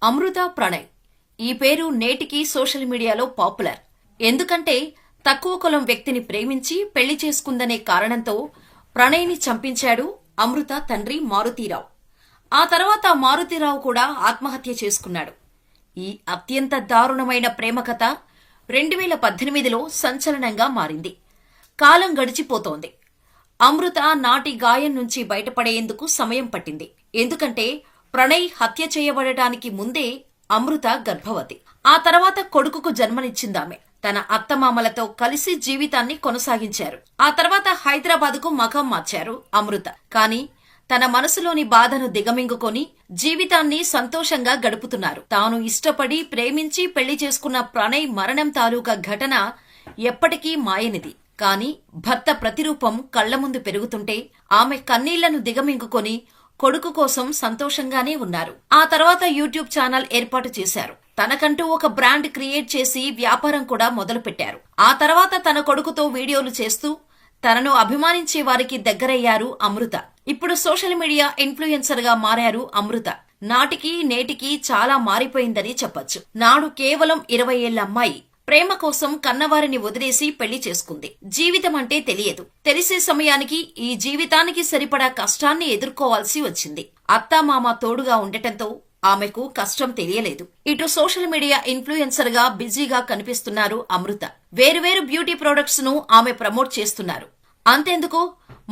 అమృత ప్రణయ్ ఈ పేరు నేటికి సోషల్ మీడియాలో పాపులర్. ఎందుకంటే తక్కువ కులం వ్యక్తిని ప్రేమించి పెళ్లి చేసుకుందనే కారణంతో ప్రణయ్ని చంపించాడు అమృత తండ్రి మారుతీరావు. ఆ తర్వాత మారుతీరావు కూడా ఆత్మహత్య చేసుకున్నాడు. ఈ అత్యంత దారుణమైన ప్రేమ కథ 2018లో సంచలనంగా మారింది. కాలం గడిచిపోతోంది. అమృత నాటి గాయం నుంచి బయటపడేందుకు సమయం పట్టింది. ఎందుకంటే ప్రణయ్ హత్య చేయబడటానికి ముందే అమృత గర్భవతి. ఆ తర్వాత కొడుకుకు జన్మనిచ్చిందామె. తన అత్తమామలతో కలిసి జీవితాన్ని కొనసాగించారు. ఆ తర్వాత హైదరాబాదుకు మఖం మార్చారు అమృత. కాని తన మనసులోని బాధను దిగమింగుకొని జీవితాన్ని సంతోషంగా గడుపుతున్నారు. తాను ఇష్టపడి ప్రేమించి పెళ్లి చేసుకున్న ప్రణయ్ మరణం తాలూకా ఘటన ఎప్పటికీ మాయనిది. కాని భర్త ప్రతిరూపం కళ్ల ముందు పెరుగుతుంటే ఆమె కన్నీళ్లను దిగమింగుకొని కొడుకు కోసం సంతోషంగానే ఉన్నారు. ఆ తర్వాత యూట్యూబ్ ఛానల్ ఏర్పాటు చేశారు. తనకంటూ ఒక బ్రాండ్ క్రియేట్ చేసి వ్యాపారం కూడా మొదలుపెట్టారు. ఆ తర్వాత తన కొడుకుతో వీడియోలు చేస్తూ తనను అభిమానించే వారికి దగ్గరయ్యారు అమృత. ఇప్పుడు సోషల్ మీడియా ఇన్ఫ్లుయెన్సర్ గా మారారు అమృత. నాటికి నేటికి చాలా మారిపోయిందని చెప్పొచ్చు. నాడు కేవలం 20 ఏళ్ల అమ్మాయి ప్రేమ కోసం కన్నవారిని వదిలేసి పెళ్లి చేసుకుంది. జీవితం అంటే తెలియదు. తెలిసే సమయానికి ఈ జీవితానికి సరిపడా కష్టాన్ని ఎదుర్కోవాల్సి వచ్చింది. అత్తామామ తోడుగా ఉండటంతో ఆమెకు కష్టం తెలియలేదు. ఇటు సోషల్ మీడియా ఇన్ఫ్లుయెన్సర్ గా బిజీగా కనిపిస్తున్నారు అమృత. వేరువేరు బ్యూటీ ప్రొడక్ట్స్ ను ఆమె ప్రమోట్ చేస్తున్నారు. అంతెందుకు,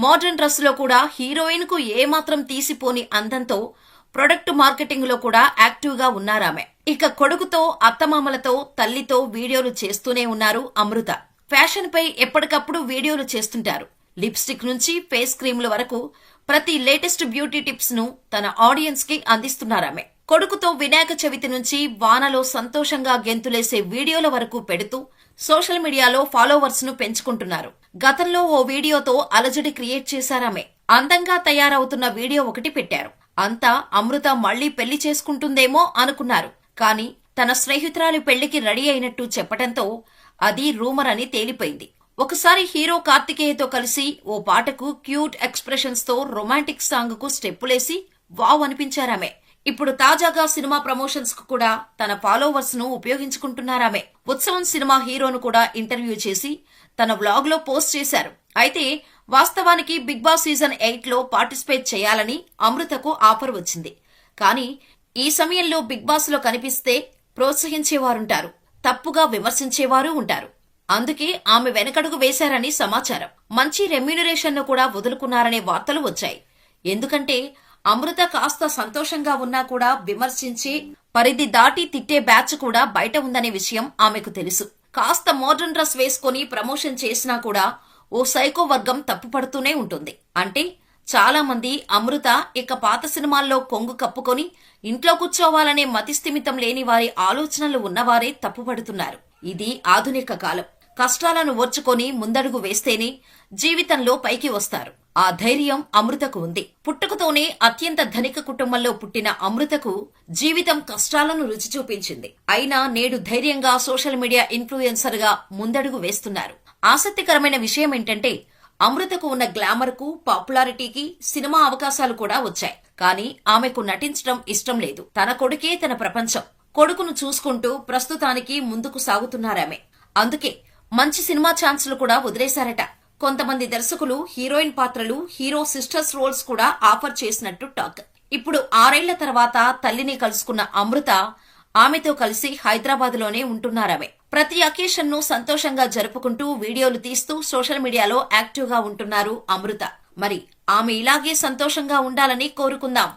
మోడర్న్ డ్రెస్ లో కూడా హీరోయిన్ కు ఏమాత్రం తీసిపోని అందంతో ప్రొడక్ట్ మార్కెటింగ్ లో కూడా యాక్టివ్ గా ఉన్నారామె. ఇక కొడుకుతో, అత్తమామలతో, తల్లితో వీడియోలు చేస్తూనే ఉన్నారు అమృత. ఫ్యాషన్ పై ఎప్పటికప్పుడు వీడియోలు చేస్తుంటారు. లిప్స్టిక్ నుంచి ఫేస్ క్రీమ్ల వరకు ప్రతి లేటెస్ట్ బ్యూటీ టిప్స్ ను తన ఆడియన్స్ కి అందిస్తున్నారామె. కొడుకుతో వినాయక చవితి నుంచి వానలో సంతోషంగా గెంతులేసే వీడియోల వరకు పెడుతూ సోషల్ మీడియాలో ఫాలోవర్స్ ను పెంచుకుంటున్నారు. గతంలో ఓ వీడియోతో అలజడి క్రియేట్ చేశారామె. అందంగా తయారవుతున్న వీడియో ఒకటి పెట్టారు. అంతా అమృత మళ్లీ పెళ్లి చేసుకుంటుందేమో అనుకున్నారు. కాని తన స్నేహితురాలి పెళ్లికి రెడీ అయినట్టు చెప్పటంతో అది రూమర్ అని తేలిపోయింది. ఒకసారి హీరో కార్తికేయతో కలిసి ఓ పాటకు క్యూట్ ఎక్స్ప్రెషన్స్ తో రొమాంటిక్ సాంగ్ కు స్టెప్పులేసి వావ్ అనిపించారామె. ఇప్పుడు తాజాగా సినిమా ప్రమోషన్స్ కు కూడా తన ఫాలోవర్స్ ను ఉపయోగించుకుంటున్నారామె. ఉత్సవం సినిమా హీరోను కూడా ఇంటర్వ్యూ చేసి తన వ్లాగ్ లో పోస్ట్ చేశారు. అయితే వాస్తవానికి బిగ్ బాస్ సీజన్ 8లో పార్టిసిపేట్ చేయాలని అమృతకు ఆఫర్ వచ్చింది. కానీ ఈ సమయంలో బిగ్ బాస్ లో కనిపిస్తే ప్రోత్సహించేవారుంటారు, తప్పుగా విమర్శించేవారు ఉంటారు. అందుకే ఆమె వెనకడుగు వేశారని సమాచారం. మంచి రెమ్యూనరేషన్ ను కూడా వదులుకున్నారనే వార్తలు వచ్చాయి. ఎందుకంటే అమృత కాస్త సంతోషంగా ఉన్నా కూడా విమర్శించే పరిధి దాటి తిట్టే బ్యాచ్ కూడా బయట ఉందనే విషయం ఆమెకు తెలుసు. కాస్త మోడర్న్ డ్రెస్ వేసుకుని ప్రమోషన్ చేసినా కూడా ఓ సైకో వర్గం తప్పుపడుతూనే ఉంటుంది. అంటే చాలా మంది అమృత ఇక పాత సినిమాల్లో కొంగు కప్పుకొని ఇంట్లో కూర్చోవాలనే మతిస్థిమితం లేని వారి ఆలోచనలు ఉన్నవారే తప్పుపడుతున్నారు. ఇది ఆధునిక కాలం. కష్టాలను ఓర్చుకొని ముందడుగు వేస్తేనే జీవితంలో పైకి వస్తారు. ఆ ధైర్యం అమృతకు ఉంది. పుట్టుకతోనే అత్యంత ధనిక కుటుంబంలో పుట్టిన అమృతకు జీవితం కష్టాలను రుచి చూపించింది. అయినా నేడు ధైర్యంగా సోషల్ మీడియా ఇన్ఫ్లుయెన్సర్ గా ముందడుగు వేస్తున్నారు. ఆసక్తికరమైన విషయం ఏంటంటే అమృతకు ఉన్న గ్లామర్ కు, పాపులారిటీకి సినిమా అవకాశాలు కూడా వచ్చాయి. కానీ ఆమెకు నటించడం ఇష్టం లేదు. తన కొడుకే తన ప్రపంచం. కొడుకును చూసుకుంటూ ప్రస్తుతానికి ముందుకు సాగుతున్నారామె. అందుకే మంచి సినిమా ఛాన్సులు కూడా వదిలేశారట. కొంతమంది దర్శకులు హీరోయిన్ పాత్రలు, హీరో సిస్టర్స్ రోల్స్ కూడా ఆఫర్ చేసినట్టు టాక్. ఇప్పుడు 6 ఏళ్ల తర్వాత తల్లిని కలుసుకున్న అమృత ఆమెతో కలిసి హైదరాబాద్ లోనే ఉంటున్నారామె. ప్రతి అకేషన్ ను సంతోషంగా జరుపుకుంటూ వీడియోలు తీస్తూ సోషల్ మీడియాలో యాక్టివ్ గా ఉంటున్నారు అమృత. మరి ఆమె ఇలాగే సంతోషంగా ఉండాలని కోరుకుందాం.